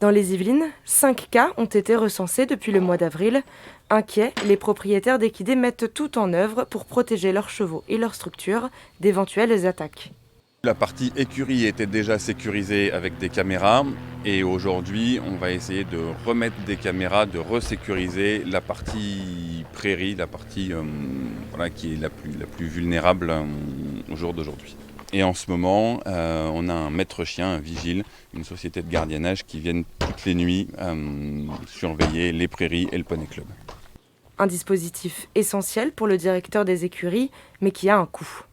Dans les Yvelines, 5 cas ont été recensés depuis le mois d'avril. Inquiets, les propriétaires d'équidés mettent tout en œuvre pour protéger leurs chevaux et leurs structures d'éventuelles attaques. La partie écurie était déjà sécurisée avec des caméras et aujourd'hui on va essayer de remettre des caméras, de resécuriser la partie prairie, la partie qui est la plus vulnérable au jour d'aujourd'hui. Et en ce moment, on a un maître chien, un vigile, une société de gardiennage qui viennent toutes les nuits surveiller les prairies et le poney club. Un dispositif essentiel pour le directeur des écuries, mais qui a un coût.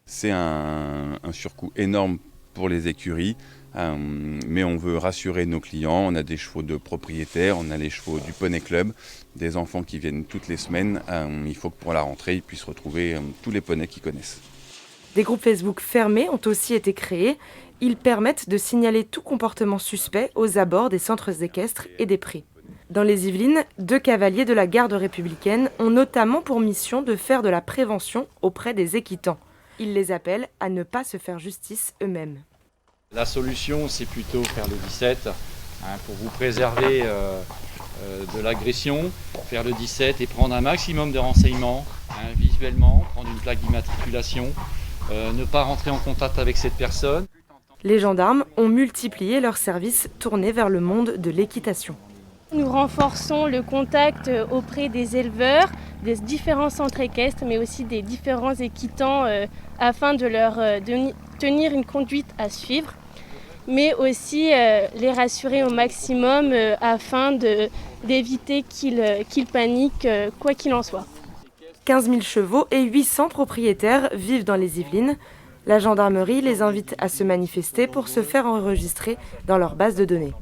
C'est un surcoût énorme pour les écuries, mais on veut rassurer nos clients. On a des chevaux de propriétaires, on a les chevaux du poney club, des enfants qui viennent toutes les semaines. Il faut que pour la rentrée, ils puissent retrouver tous les poneys qu'ils connaissent. Des groupes Facebook fermés ont aussi été créés. Ils permettent de signaler tout comportement suspect aux abords des centres équestres et des prés. Dans les Yvelines, 2 cavaliers de la garde républicaine ont notamment pour mission de faire de la prévention auprès des équitants. Ils les appellent à ne pas se faire justice eux-mêmes. La solution, c'est plutôt faire le 17 pour vous préserver de l'agression, faire le 17 et prendre un maximum de renseignements visuellement, prendre une plaque d'immatriculation, ne pas rentrer en contact avec cette personne. Les gendarmes ont multiplié leurs services tournés vers le monde de l'équitation. Nous renforçons le contact auprès des éleveurs, des différents centres équestres, mais aussi des différents équitants afin de leur tenir une conduite à suivre, mais aussi les rassurer au maximum afin d'éviter qu'ils paniquent, quoi qu'il en soit. 15 000 chevaux et 800 propriétaires vivent dans les Yvelines. La gendarmerie les invite à se manifester pour se faire enregistrer dans leur base de données.